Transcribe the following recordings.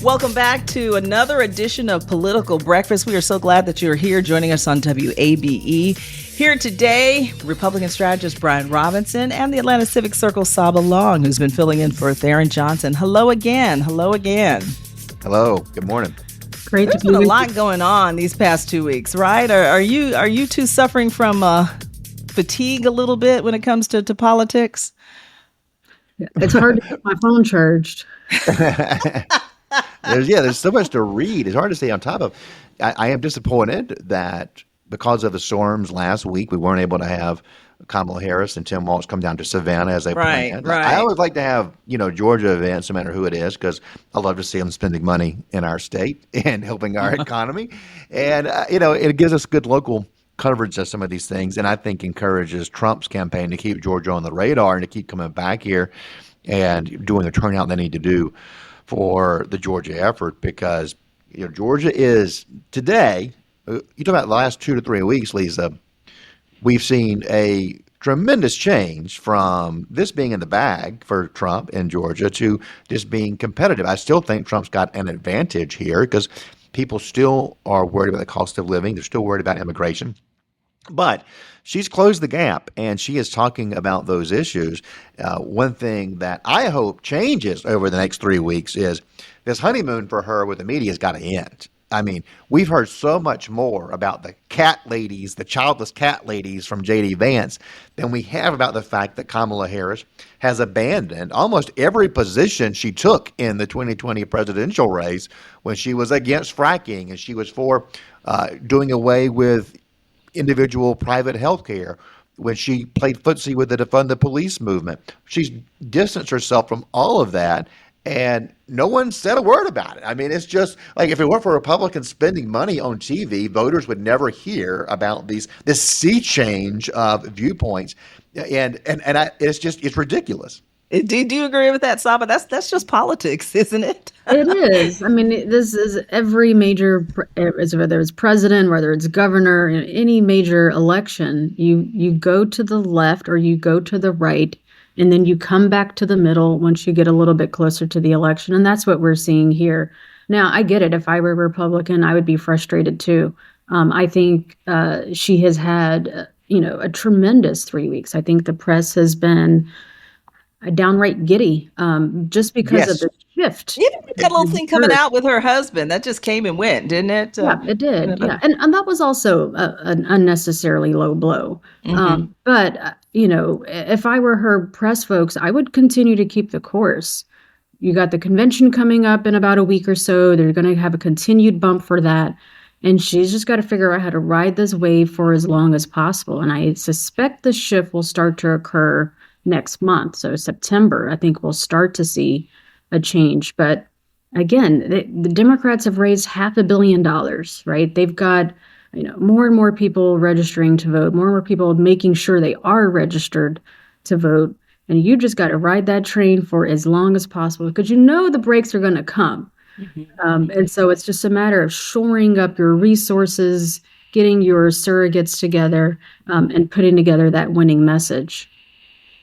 Welcome back to another edition of Political Breakfast. We are so glad that you're here joining us on WABE. Here today, Republican strategist Brian Robinson and the Atlanta Civic Circle Saba Long, who's been filling in for Theron Johnson. Hello again. Hello again. Hello. Good morning. Great. There's been a lot going on these past 2 weeks, right? Are you two suffering from fatigue a little bit when it comes to politics? It's hard to get my phone charged. There's so much to read. It's hard to stay on top of. I am disappointed that because of the storms last week, we weren't able to have Kamala Harris and Tim Walz come down to Savannah as they planned. Right. I always like to have, Georgia events, no matter who it is, because I love to see them spending money in our state and helping our economy. And, it gives us good local coverage of some of these things, and I think encourages Trump's campaign to keep Georgia on the radar and to keep coming back here and doing the turnout they need to do for the Georgia effort, because Georgia is today, you talk about the last 2 to 3 weeks, Lisa, we've seen a tremendous change from this being in the bag for Trump in Georgia to just being competitive. I still think Trump's got an advantage here because people still are worried about the cost of living. They're still worried about immigration. But she's closed the gap, and she is talking about those issues. One thing that I hope changes over the next 3 weeks is this honeymoon for her with the media has got to end. I mean, we've heard so much more about the cat ladies, the childless cat ladies from J.D. Vance than we have about the fact that Kamala Harris has abandoned almost every position she took in the 2020 presidential race when she was against fracking and she was for doing away with individual private health care, when she played footsie with the defund the police movement. She's distanced herself from all of that, and no one said a word about it. I mean, it's just like if it weren't for Republicans spending money on TV, voters would never hear about this sea change of viewpoints, and it's ridilit's. Do you agree with that, Saba? That's just politics, isn't it? It is. I mean, this is every major, whether it's president, whether it's governor, any major election, you go to the left or you go to the right, and then you come back to the middle once you get a little bit closer to the election. And that's what we're seeing here. Now, I get it. If I were a Republican, I would be frustrated too. I think she has had, a tremendous 3 weeks. I think the press has been downright giddy just because of the shift. Even that little thing coming out with her husband, that just came and went, didn't it? Yeah, it did. Yeah. And that was also an unnecessarily low blow. Mm-hmm. But if I were her press folks, I would continue to keep the course. You got the convention coming up in about a week or so. They're going to have a continued bump for that. And she's just got to figure out how to ride this wave for as long as possible. And I suspect the shift will start to occur next month. So September, I think we'll start to see a change. But again, the Democrats have raised $500 million, right? They've got, more and more people registering to vote, more and more people making sure they are registered to vote. And you just got to ride that train for as long as possible because the brakes are going to come. Mm-hmm. And so it's just a matter of shoring up your resources, getting your surrogates together, and putting together that winning message.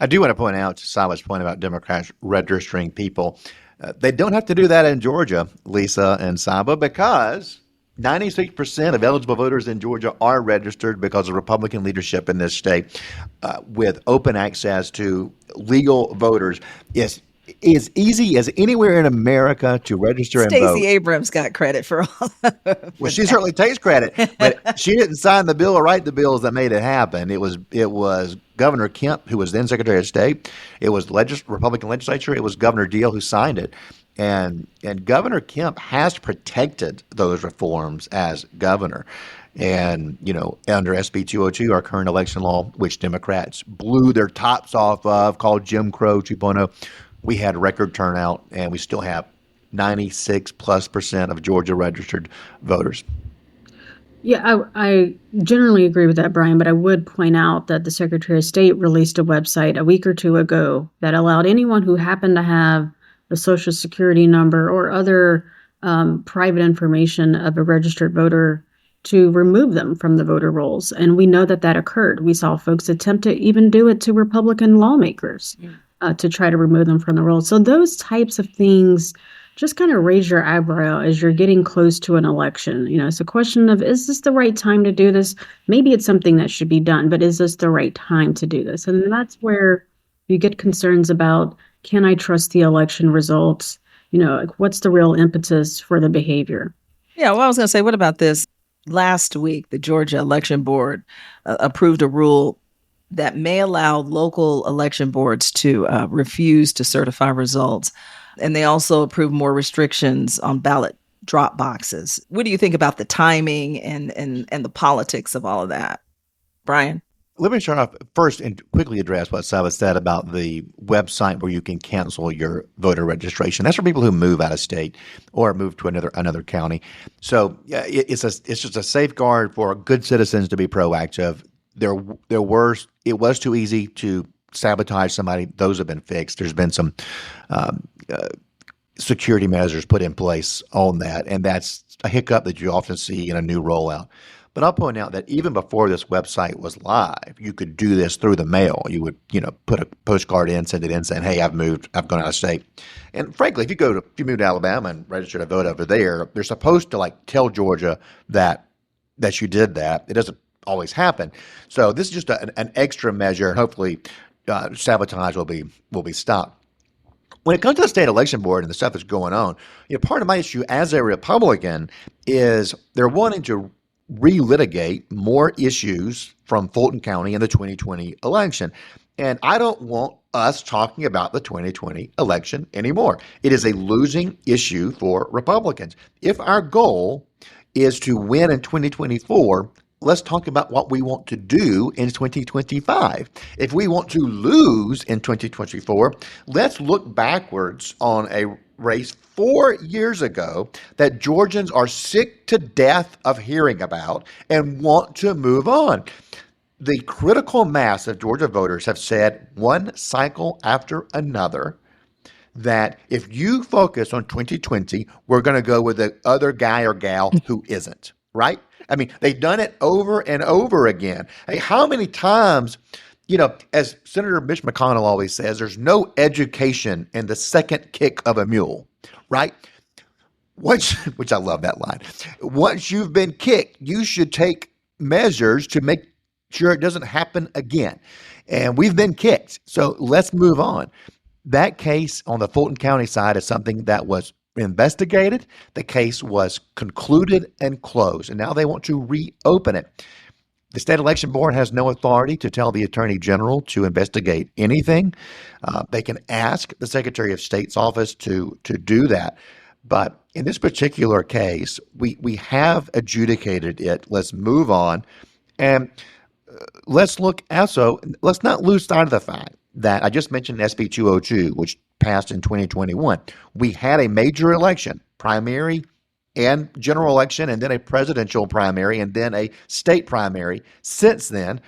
I do want to point out to Saba's point about Democrats registering people. They don't have to do that in Georgia, Lisa and Saba, because 96% of eligible voters in Georgia are registered because of Republican leadership in this state with open access to legal voters. It's as easy as anywhere in America to register and vote. Stacey Abrams got credit for all of it. Well, she certainly takes credit, but she didn't sign the bill or write the bills that made it happen. It was Governor Kemp, who was then Secretary of State. It was Republican legislature. It was Governor Deal who signed it. And Governor Kemp has protected those reforms as governor. And, under SB 202, our current election law, which Democrats blew their tops off of, called Jim Crow 2.0, we had record turnout, and we still have 96+% of Georgia registered voters. Yeah, I generally agree with that, Brian, but I would point out that the Secretary of State released a website a week or two ago that allowed anyone who happened to have a Social Security number or other private information of a registered voter to remove them from the voter rolls. And we know that occurred. We saw folks attempt to even do it to Republican lawmakers to try to remove them from the rolls. So those types of things just kind of raise your eyebrow as you're getting close to an election. It's a question of, is this the right time to do this? Maybe it's something that should be done, but is this the right time to do this? And that's where you get concerns about, can I trust the election results? Like, what's the real impetus for the behavior? Yeah, well, I was going to say, what about this? Last week, the Georgia Election Board approved a rule that may allow local election boards to refuse to certify results. And they also approved more restrictions on ballot drop boxes. What do you think about the timing and the politics of all of that? Brian? Let me start off first and quickly address what Saba said about the website where you can cancel your voter registration. That's for people who move out of state or move to another county. So yeah, it's just a safeguard for good citizens to be proactive. It was too easy to sabotage somebody. Those have been fixed. There's been some security measures put in place on that, and that's a hiccup that you often see in a new rollout. But I'll point out that even before this website was live, you could do this through the mail. You would, put a postcard in, send it in saying, hey, I've moved, I've gone out of state. And frankly, if you move to Alabama and register to vote over there, they're supposed to tell Georgia that you did that. It doesn't always happen. So this is just an extra measure, and hopefully sabotage will be stopped. When it comes to the state election board and the stuff that's going on, part of my issue as a Republican is they're wanting to relitigate more issues from Fulton County in the 2020 election. And I don't want us talking about the 2020 election anymore. It is a losing issue for Republicans. If our goal is to win in 2024, let's talk about what we want to do in 2025. If we want to lose in 2024, let's look backwards on a race 4 years ago that Georgians are sick to death of hearing about and want to move on. The critical mass of Georgia voters have said one cycle after another that if you focus on 2020, we're going to go with the other guy or gal who isn't, right? I mean, they've done it over and over again. Hey, how many times, as Senator Mitch McConnell always says, there's no education in the second kick of a mule, right? Which I love that line. Once you've been kicked, you should take measures to make sure it doesn't happen again. And we've been kicked, so let's move on. That case on the Fulton County side is something that was investigated. The case was concluded and closed, and now they want to reopen it. The state election board has no authority to tell the attorney general to investigate anything. They can ask the Secretary of State's office to do that. But in this particular case, we have adjudicated it. Let's move on. And let's not lose sight of the fact that I just mentioned SB 202, which passed in 2021. We had a major election, primary and general election, and then a presidential primary, and then a state primary. Since then,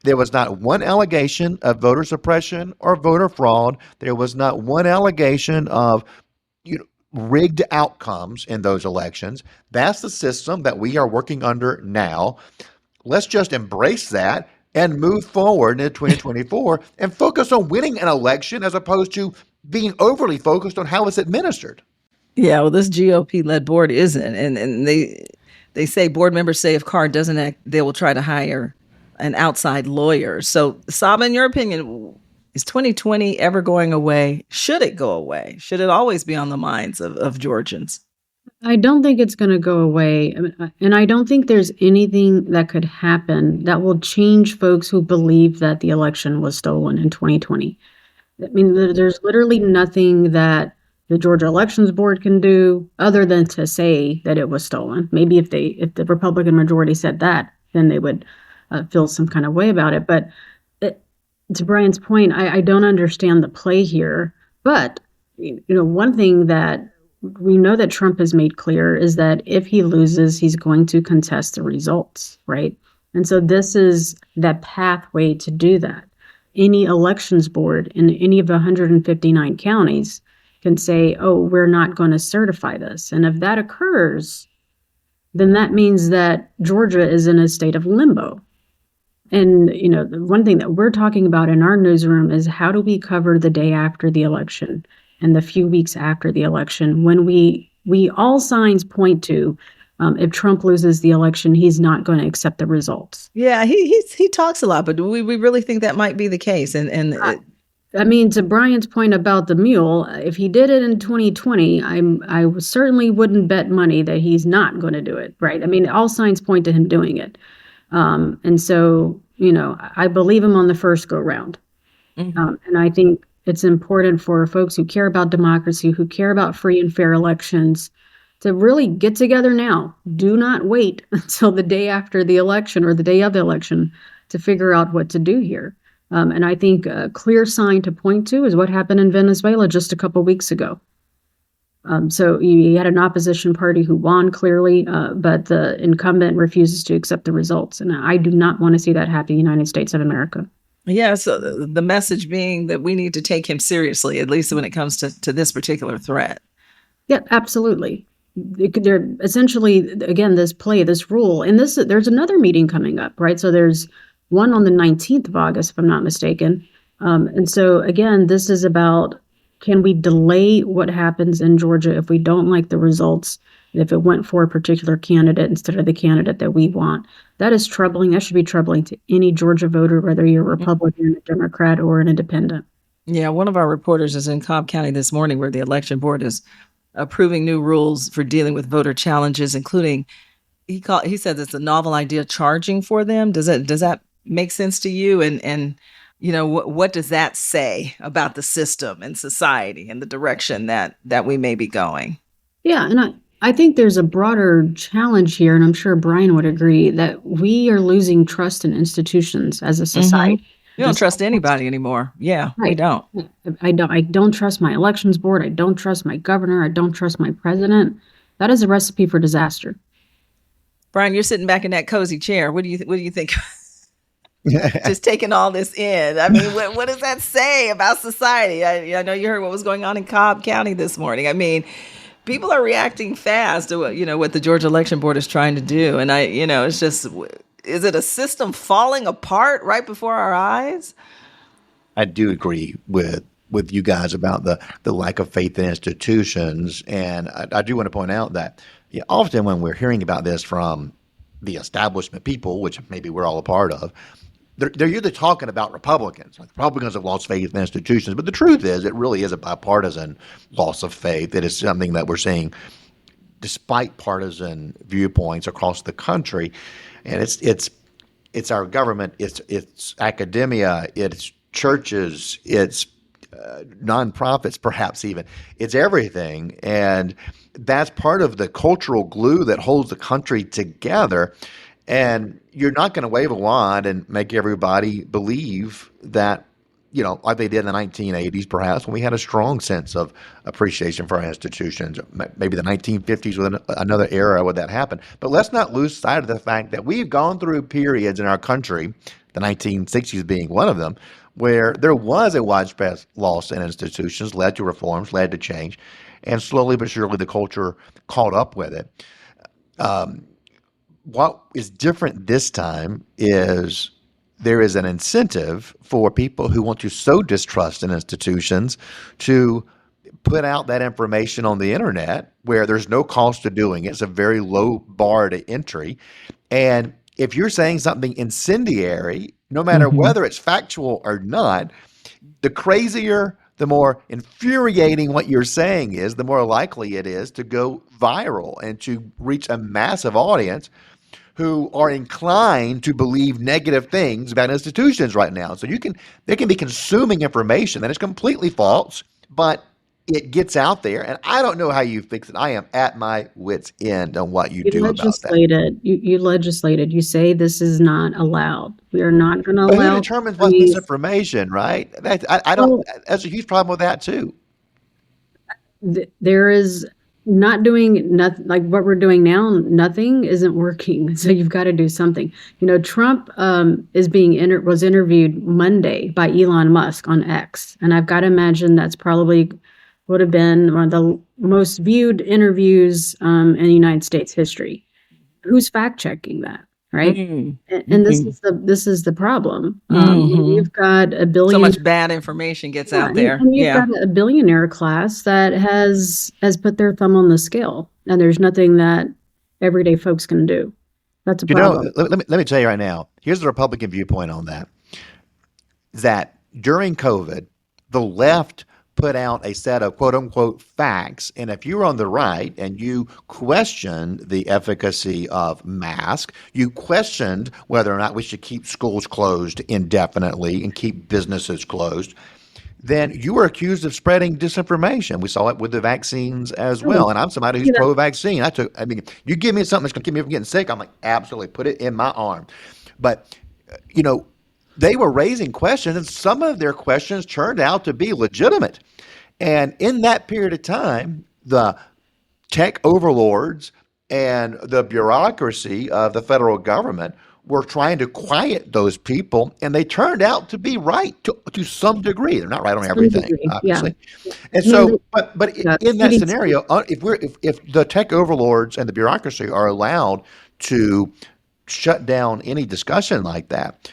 there was not one allegation of voter suppression or voter fraud. There was not one allegation of rigged outcomes in those elections. That's the system that we are working under now. Let's just embrace that and move forward into 2024 and focus on winning an election as opposed to being overly focused on how it's administered. Yeah, well, this GOP-led board isn't. And they say, board members say if Carr doesn't act, they will try to hire an outside lawyer. So, Saba, in your opinion, is 2020 ever going away? Should it go away? Should it always be on the minds of Georgians? I don't think it's going to go away. And I don't think there's anything that could happen that will change folks who believe that the election was stolen in 2020. I mean, there's literally nothing that the Georgia Elections Board can do other than to say that it was stolen. Maybe if the Republican majority said that, then they would feel some kind of way about it. But to Brian's point, I don't understand the play here. But one thing that we know that Trump has made clear is that if he loses, he's going to contest the results, right? And so this is that pathway to do that. Any elections board in any of the 159 counties can say, oh, we're not going to certify this. And if that occurs, then that means that Georgia is in a state of limbo. And, the one thing that we're talking about in our newsroom is how do we cover the day after the election? and the few weeks after the election, when we all signs point to if Trump loses the election, he's not going to accept the results. Yeah, he talks a lot, but we really think that might be the case. I mean, to Brian's point about the mule, if he did it in 2020, I certainly wouldn't bet money that he's not going to do it, right? I mean, all signs point to him doing it. And so, I believe him on the first go round. Mhm. And I think it's important for folks who care about democracy, who care about free and fair elections, to really get together now. Do not wait until the day after the election or the day of the election to figure out what to do here. And I think a clear sign to point to is what happened in Venezuela just a couple weeks ago. So you had an opposition party who won clearly, but the incumbent refuses to accept the results. And I do not want to see that happen in the United States of America. Yeah, so the message being that we need to take him seriously, at least when it comes to this particular threat. Yeah, absolutely. They're essentially, again, this rule, and there's another meeting coming up, right? So there's one on the 19th of August, if I'm not mistaken. And so, again, this is about, can we delay what happens in Georgia if we don't like the results, and if it went for a particular candidate instead of the candidate that we want? That is troubling. That should be troubling to any Georgia voter, whether you're a Republican, a Democrat, or an independent. Yeah, one of our reporters is in Cobb County this morning where the election board is approving new rules for dealing with voter challenges, including, he says it's a novel idea, charging for them. Does that make sense to you? And what does that say about the system and society and the direction that we may be going? Yeah, and I think there's a broader challenge here, and I'm sure Brian would agree, that we are losing trust in institutions as a society. Mm-hmm. You don't trust anybody anymore. Yeah, right. We don't. I don't trust my elections board. I don't trust my governor. I don't trust my president. That is a recipe for disaster. Brian, you're sitting back in that cozy chair. What do you think? Just taking all this in. I mean, what does that say about society? I know you heard what was going on in Cobb County this morning. I mean, people are reacting fast to what the Georgia Election Board is trying to do, and it's just. Is it a system falling apart right before our eyes? I do agree with you guys about the lack of faith in institutions. And I do want to point out that often when we're hearing about this from the establishment people, which maybe we're all a part of, they're usually talking about Republicans. Like Republicans have lost faith in institutions. But the truth is, it really is a bipartisan loss of faith. It is something that we're seeing despite partisan viewpoints across the country. And it's our government, it's academia, it's churches, it's nonprofits, perhaps even. It's everything, and that's part of the cultural glue that holds the country together. And you're not going to wave a wand and make everybody believe that, like they did in the 1980s, perhaps, when we had a strong sense of appreciation for our institutions. Maybe the 1950s was another era where that happened. But let's not lose sight of the fact that we've gone through periods in our country, the 1960s being one of them, where there was a widespread loss in institutions, led to reforms, led to change, and slowly but surely the culture caught up with it. What is different this time is there is an incentive for people who want to sow distrust in institutions to put out that information on the internet where there's no cost to doing it. It's a very low bar to entry. And if you're saying something incendiary, no matter whether it's factual or not, the crazier, the more infuriating what you're saying is, the more likely it is to go viral and to reach a massive audience who are inclined to believe negative things about institutions right now. So they can be consuming information that is completely false, but it gets out there, and I don't know how you fix it. I am at my wit's end on what you do about that. You legislated. You say this is not allowed. We are not going to allow. But who determines what's misinformation, right? I don't. That's a huge problem with that too. There is. Not doing nothing like what we're doing now, nothing isn't working. So you've got to do something. Trump was interviewed Monday by Elon Musk on X. And I've got to imagine that's probably would have been one of the most viewed interviews in the United States history. Who's fact checking that? right? And this is the problem. You've got a billion. So much bad information gets out there. And you've got a billionaire class that has put their thumb on the scale, and there's nothing that everyday folks can do. That's a problem. Let me tell you right now. Here's the Republican viewpoint on that. That during COVID, the left put out a set of quote unquote facts. And if you were on the right and you questioned the efficacy of masks, you questioned whether or not we should keep schools closed indefinitely and keep businesses closed, then you were accused of spreading disinformation. We saw it with the vaccines as well. And I'm somebody who's pro-vaccine. You give me something that's going to keep me from getting sick, I'm like, absolutely, put it in my arm. But, they were raising questions, and some of their questions turned out to be legitimate. And in that period of time, the tech overlords and the bureaucracy of the federal government were trying to quiet those people, and they turned out to be right to some degree. They're not right on everything, obviously. Yeah. And so, but in that scenario, if the tech overlords and the bureaucracy are allowed to shut down any discussion like that,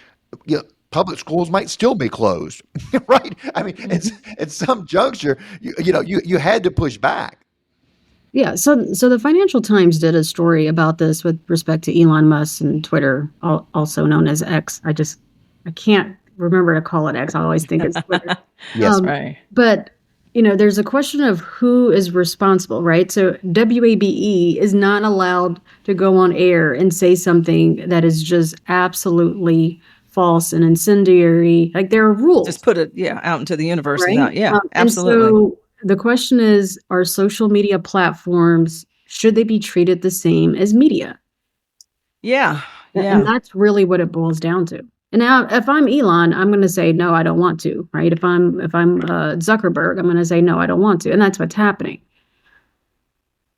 public schools might still be closed, right? I mean, at some juncture, you had to push back. Yeah. So the Financial Times did a story about this with respect to Elon Musk and Twitter, also known as X. I can't remember to call it X. I always think it's Twitter. Yes, right. But there's a question of who is responsible, right? So WABE is not allowed to go on air and say something that is just absolutely false and incendiary. Like, there are rules. Just put it, out into the universe. Right? Absolutely. And so the question is, are social media platforms, should they be treated the same as media? Yeah. And that's really what it boils down to. And now, if I'm Elon, I'm going to say, no, I don't want to, right? If I'm Zuckerberg, I'm going to say, no, I don't want to. And that's what's happening.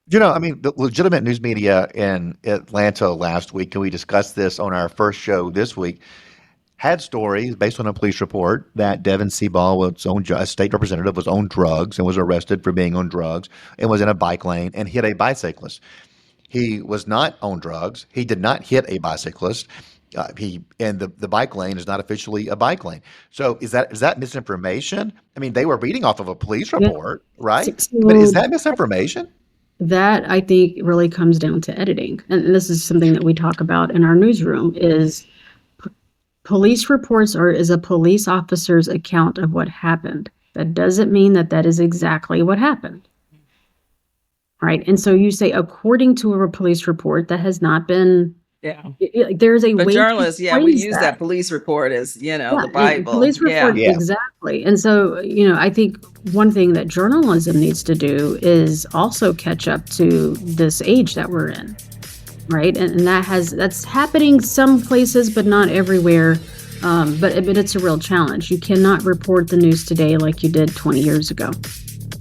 The legitimate news media in Atlanta last week, and we discussed this on our first show this week, had stories based on a police report that Devin Saba, a state representative, was on drugs and was arrested for being on drugs and was in a bike lane and hit a bicyclist. He was not on drugs. He did not hit a bicyclist. The bike lane is not officially a bike lane. So is that misinformation? I mean, they were reading off of a police report, right? But is that misinformation? That, I think, really comes down to editing. And this is something that we talk about in our newsroom is police reports is a police officer's account of what happened. That doesn't mean that is exactly what happened. Right. And so you say, according to a police report, that has not been. Yeah. There's a way. Journalists, we use that police report as, the Bible. Police report, exactly. And so, I think one thing that journalism needs to do is also catch up to this age that we're in. Right. And that's happening some places, but not everywhere. But it's a real challenge. You cannot report the news today like you did 20 years ago.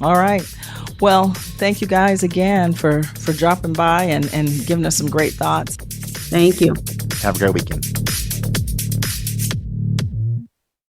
All right. Well, thank you guys again for dropping by and giving us some great thoughts. Thank you. Have a great weekend.